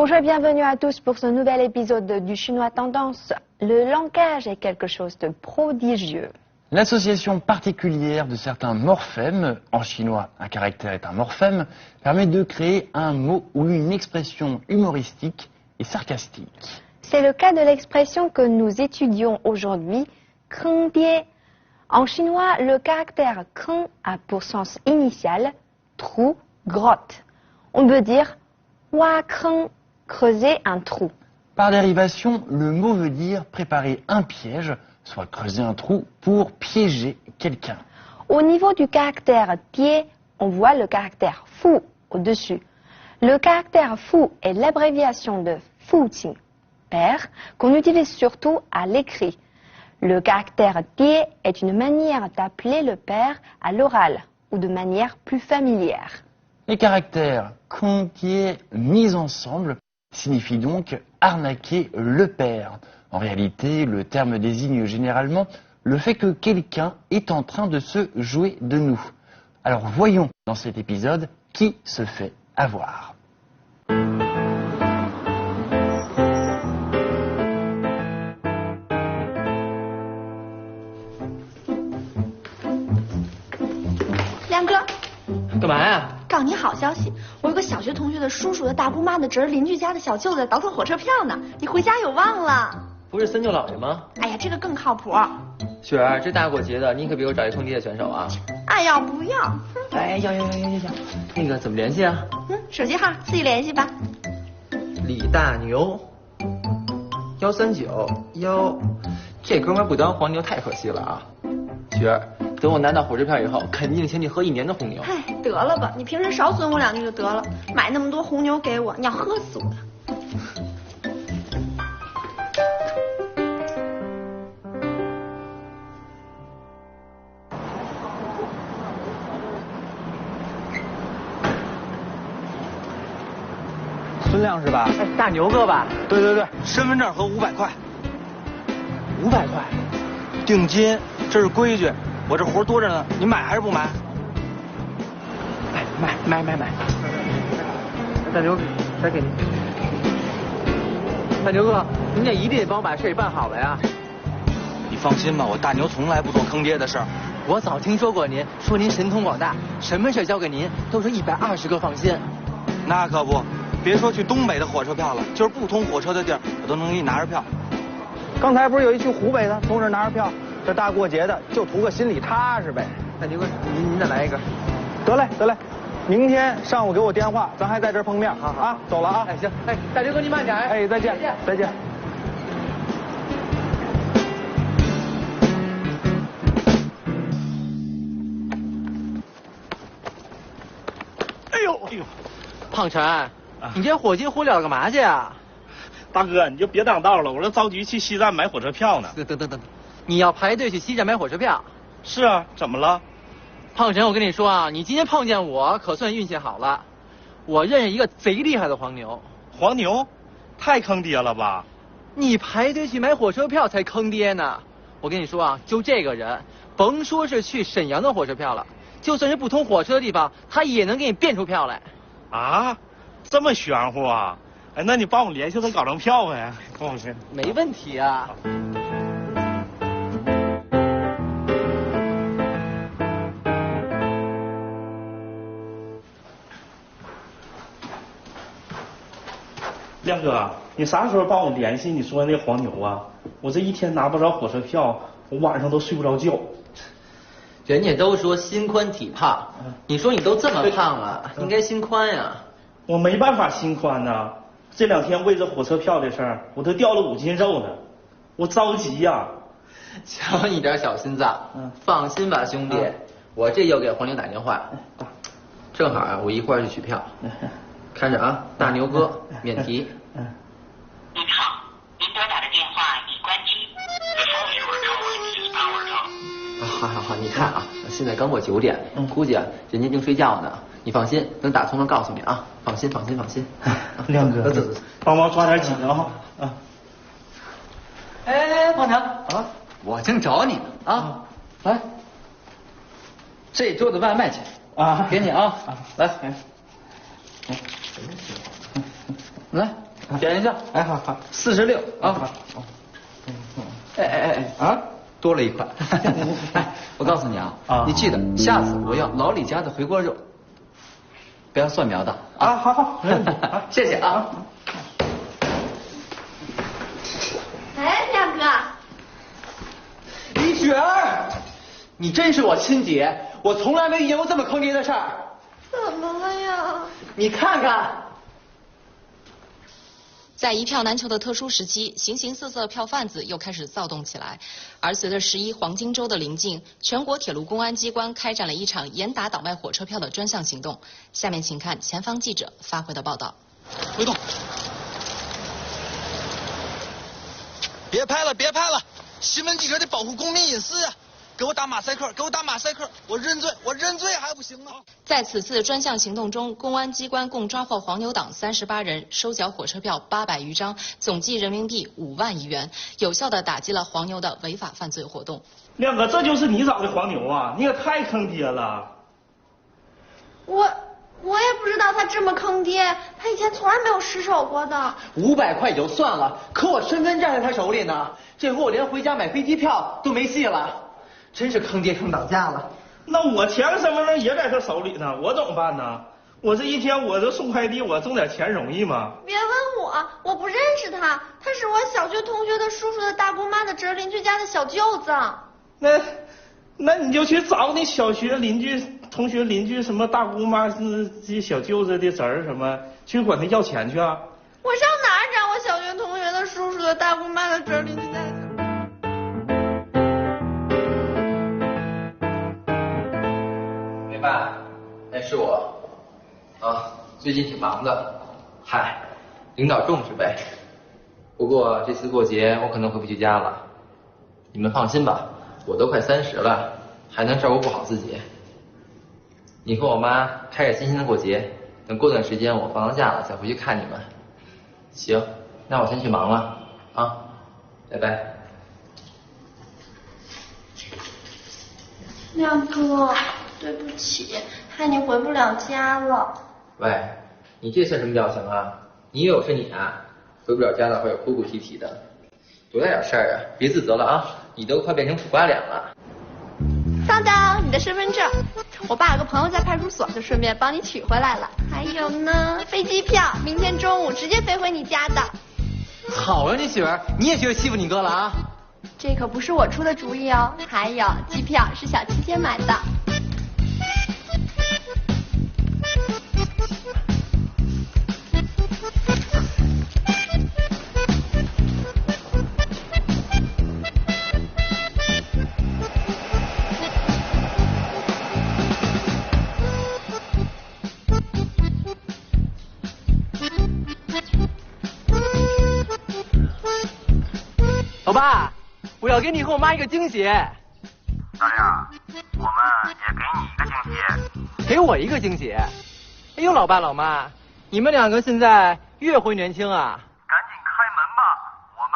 Bonjour et bienvenue à tous pour ce nouvel épisode du Chinois Tendance. Le langage est quelque chose de prodigieux. L'association particulière de certains morphèmes, en chinois un caractère est un morphème, permet de créer un mot ou une expression humoristique et sarcastique. C'est le cas de l'expression que nous étudions aujourd'hui, kreng die. En chinois, le caractère kreng a pour sens initial trou, grotte. On peut dire wa kreng, creuser un trou. Par dérivation, le mot veut dire préparer un piège, soit creuser un trou pour piéger quelqu'un. Au niveau du caractère die, on voit le caractère fu au-dessus. Le caractère fu est l'abréviation de fuqin, père, qu'on utilise surtout à l'écrit. Le caractère die est une manière d'appeler le père à l'oral ou de manière plus familière. Les caractères kontie mis ensemble signifient donc arnaquer le père. En réalité, le terme désigne généralement le fait que quelqu'un est en train de se jouer de nous. Alors voyons dans cet épisode qui se fait avoir.亮哥，干嘛呀？告诉你好消息，我有个小学同学的叔叔的大姑妈的侄儿，邻居家的小舅子倒腾火车票呢，你回家有望了。不是三舅姥爷吗？哎呀，这个更靠谱。雪儿，这大过节的，你可别给我找一坑爹的选手啊！爱要不要？哎，要，那个怎么联系啊？手机号自己联系吧。李大牛139这哥们儿不当黄牛太可惜了啊！雪儿，等我拿到火车票以后，肯定请你喝1年的红牛。哎，得了吧，你平时少损我2句就得了，买那么多红牛给我，你要喝死我。孙亮是吧？哎，大牛哥吧？对，身份证和500块。500块，定金，这是规矩。我这活多着呢，你买还是不买？买。大牛，再给您。大牛哥，您这一定得帮我把事儿办好了呀。你放心吧，我大牛从来不做坑爹的事儿。我早听说过您，说您神通广大，什么事交给您都是120个放心。那可不，别说去东北的火车票了，就是不通火车的地儿，我都能给你拿着票。刚才不是有一去湖北的，从这儿拿着票，这大过节的就图个心里踏实呗。大牛哥，您再来一个。得嘞，明天上午给我电话，咱还在这儿碰面。好啊，走了啊。哎，行，哎，大牛哥您慢点。哎，再见。哎呦，胖晨，你这火急火燎干嘛去啊？大哥，你就别挡道了，我这着急去西站买火车票呢。等，你要排队去西站买火车票？是啊，怎么了？胖晨，我跟你说啊，你今天碰见我可算运气好了，我认识一个贼厉害的黄牛。黄牛？太坑爹了吧？你排队去买火车票才坑爹呢！我跟你说啊，就这个人，甭说是去沈阳的火车票了，就算是不通火车的地方，他也能给你变出票来。啊，这么玄乎啊？哎，那你帮我联系他搞张票呗，跟我去。没问题啊。亮哥，你啥时候帮我联系你说的那黄牛啊？我这一天拿不着火车票，我晚上都睡不着觉。人家都说心宽体胖，你说你都这么胖了，应该心宽呀。我没办法心宽呐，这2天为这火车票的事儿，我都掉了5斤肉呢，我着急呀。瞧你点小心脏，放心吧，兄弟，我这就给黄牛打电话，正好啊，我一块儿去取票。看着啊，大牛哥免提。您好，您拨打的电话已关机。好，你看啊，现在刚过9点，估计啊人家正睡觉呢。你放心，等打通了告诉你啊，放心。亮哥，走，帮忙抓点紧啊！哎，胖强啊，我正找你呢啊，来，这桌的外卖钱啊，给你啊，来，来，点一下。哎，好46啊。好。啊，多了一块。哎，我告诉你啊，你记得下次我要老李家的回锅肉，不要蒜苗的啊。好，没问题。谢谢啊。哎，亮哥，李雪儿，你真是我亲姐，我从来没遇见过这么坑爹的事儿。怎么了呀？你看看。在一票难求的特殊时期，形形色色票贩子又开始躁动起来。而随着11黄金周的临近，全国铁路公安机关开展了一场严打倒卖火车票的专项行动。下面请看前方记者发回的报道。回动！别拍了，别拍了！新闻记者得保护公民隐私啊！给我打马赛克，给我打马赛克！我认罪，我认罪还不行吗？在此次专项行动中，公安机关共抓获黄牛党38人，收缴火车票800余张，总计人民币5万余元，有效地打击了黄牛的违法犯罪活动。亮哥，这就是你找的黄牛啊！你也太坑爹了！我也不知道他这么坑爹，他以前从来没有失手过的。500块也就算了，可我身份证在他手里呢，这回我连回家买飞机票都没戏了，真是坑爹坑倒家了。那我前个身份证也在他手里呢，我怎么办呢？我这一天我这送快递，我挣点钱容易吗？别问我不认识他，他是我小学同学的叔叔的大姑妈的侄儿，邻居家的小舅子。那你就去找你小学邻居、同学邻居什么大姑妈、这小舅子的侄儿什么，去管他要钱去啊！我上哪儿找我小学同学的叔叔的大姑妈的侄儿，邻居家的小？没办，那是我。啊，最近挺忙的。嗨，领导重视呗。不过这次过节我可能回不去家了。你们放心吧，我都快30了，还能照顾不好自己。你和我妈开开心心的过节，等过段时间我放了假了再回去看你们。行，那我先去忙了啊，拜拜。亮哥，对不起，害你回不了家了。喂，你这算什么表情啊？你以为我是你啊？回不了家的会哭哭啼啼的，多大点事儿啊！别自责了啊，你都快变成苦瓜脸了。当当，你的身份证，我爸有个朋友在派出所，就顺便帮你取回来了。还有呢，飞机票，明天中午直接飞回你家的。好啊，你媳妇儿，你也学着欺负你哥了啊？这可不是我出的主意哦。还有，机票是小七姐买的。老爸，我要给你和我妈一个惊喜。大亮，我们也给你一个惊喜。给我一个惊喜？哎呦，老爸老妈，你们两个现在越回年轻啊！赶紧开门吧，我们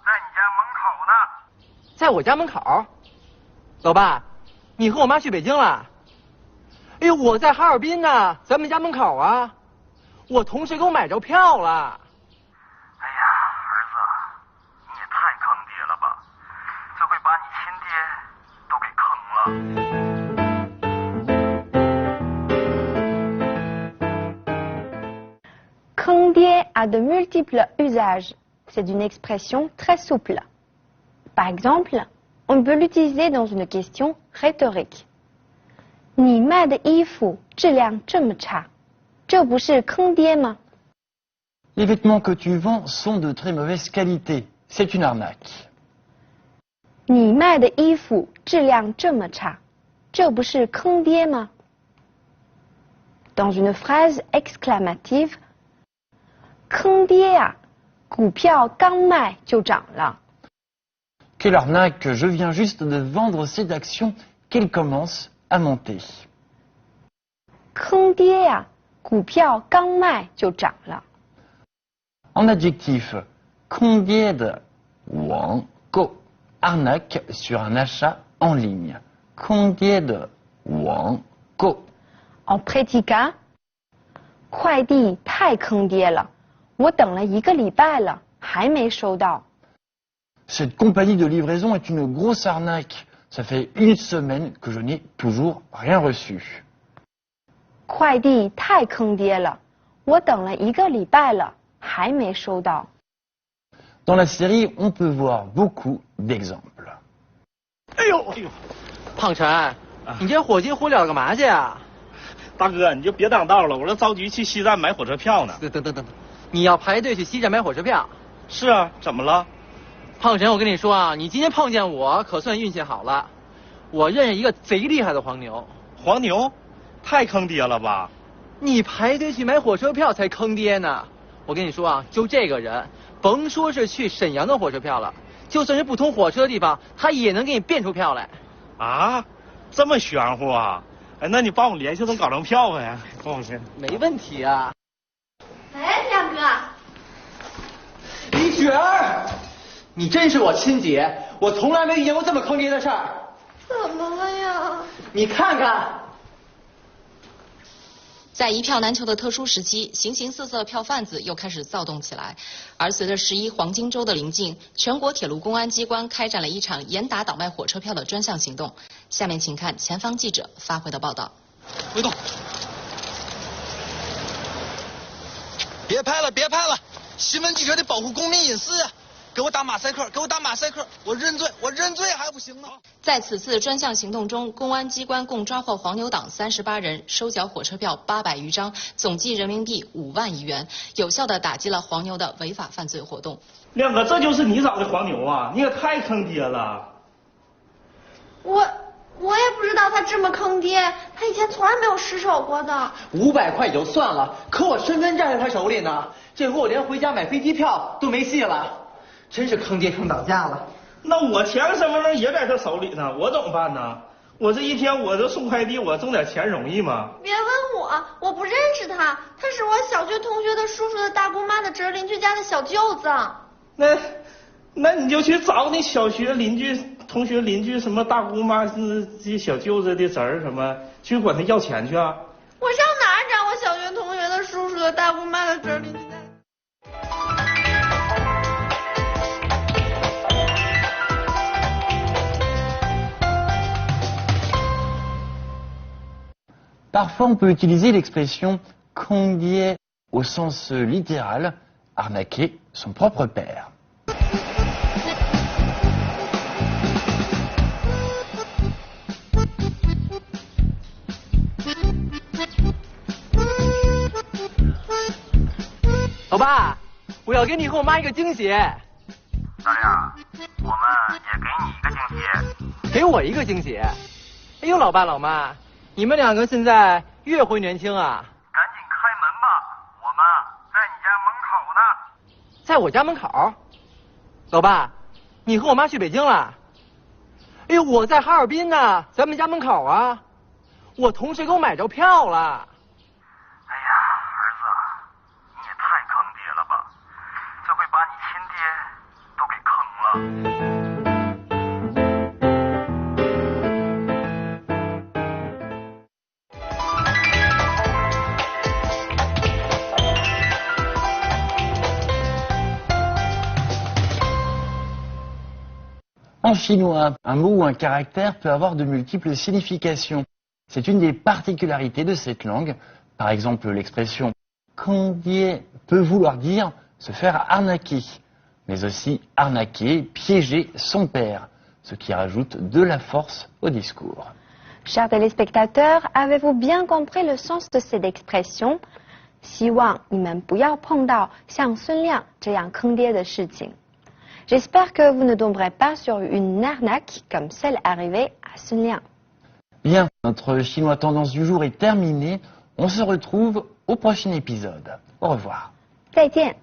在你家门口呢。在我家门口？老爸，你和我妈去北京了？哎呦，我在哈尔滨呢，咱们家门口啊。我同事给我买着票了。哎呀，儿子，你也太坑爹了吧！这回把你亲爹都给坑了。坑爹a de multiples usages. C'est une expression très souple. Par exemple, on peut l'utiliser dans une question rhétorique. 你卖的衣服质量这么差，这不是坑爹吗？ Les vêtements que tu vends sont de très mauvaise qualité. C'est une arnaque. 你卖的衣服质量这么差，这不是坑爹吗？ Dans une phrase exclamative, 坑爹啊，股票刚卖就涨了。 Quelle arnaque, je viens juste de vendre cette action qu'elle commence à monter. 坑爹啊，股票刚卖就涨了。 En adjectif, 坑爹的网购 arnaque sur un achat en ligne. 坑爹的网购 En prédicat, 快递太坑爹了，我等了1个礼拜了，还没收到。Cette compagnie de livraison est une grosse arnaque. Ça fait une semaine que je n'ai toujours rien reçu. 快递太坑爹了，我等了1个礼拜了，还没收到。Dans la série, on peut voir beaucoup d'exemples. 哎呦，胖晨，你这火急火燎干嘛去啊？大哥，你就别挡道了，我这着急去西站买火车票呢。等，你要排队去西站买火车票？是啊，怎么了？胖晨，我跟你说啊，你今天碰见我可算运气好了，我认识一个贼厉害的黄牛。黄牛？太坑爹了吧！你排队去买火车票才坑爹呢！我跟你说啊，就这个人，甭说是去沈阳的火车票了，就算是不通火车的地方，他也能给你变出票来。啊，这么玄乎啊？哎，那你帮我联系他搞张票呗，帮我去。没问题啊。哎，亮哥，李雪儿，你真是我亲姐，我从来没遇见过这么坑爹的事儿。怎么了呀？你看看。在一票难求的特殊时期，形形色色票贩子又开始躁动起来。而随着11黄金周的临近，全国铁路公安机关开展了一场严打倒卖火车票的专项行动。下面请看前方记者发回的报道。回动！别拍了，别拍了！新闻记者得保护公民隐私呀！给我打马赛克，给我打马赛克！我认罪，我认罪还不行吗？在此次专项行动中，公安机关共抓获黄牛党38人，收缴火车票800余张，总计人民币5万余元，有效地打击了黄牛的违法犯罪活动。亮哥，这就是你找的黄牛啊！你也太坑爹了！我也不知道他这么坑爹，他以前从来没有失手过的。500块也就算了，可我身份证在他手里呢，这回我连回家买飞机票都没戏了，真是坑爹坑倒家了。那我前个身份证也在他手里呢，我怎么办呢？我这一天我这送快递，我挣点钱容易吗？别问我，我不认识他，他是我小学同学的叔叔的大姑妈的侄儿邻居家的小舅子。那你就去找你小学邻居、同学邻居什么大姑妈、这小舅子的侄儿什么，去管他要钱去啊！我上哪儿找我小学同学的叔叔的大姑妈的侄儿邻居家？Parfois, on peut utiliser l'expression « condier » au sens littéral, arnaquer son propre père. 老爸，我要给你和我妈一个惊喜。大亮，我们也给你一个惊喜。给我一个惊喜？哎呦，老爸老妈，你们两个现在越回年轻啊！赶紧开门吧，我们在你家门口呢。在我家门口？老爸，你和我妈去北京了？哎呦，我在哈尔滨呢，咱们家门口啊。我同事给我买着票了。哎呀，儿子，你也太坑爹了吧！这回把你亲爹都给坑了。En chinois, un mot ou un caractère peut avoir de multiples significations. C'est une des particularités de cette langue. Par exemple, l'expression « condie » peut vouloir dire se faire arnaquer, mais aussi arnaquer, piéger son père, ce qui rajoute de la force au discours. Chers téléspectateurs, avez-vous bien compris le sens de cette expression? 希望你们不要碰到像孙亮这样坑爹的事情。J'espère que vous ne tomberez pas sur une arnaque comme celle arrivée à Sun Liang. Bien, notre chinois tendance du jour est terminé. On se retrouve au prochain épisode. Au revoir. 再见。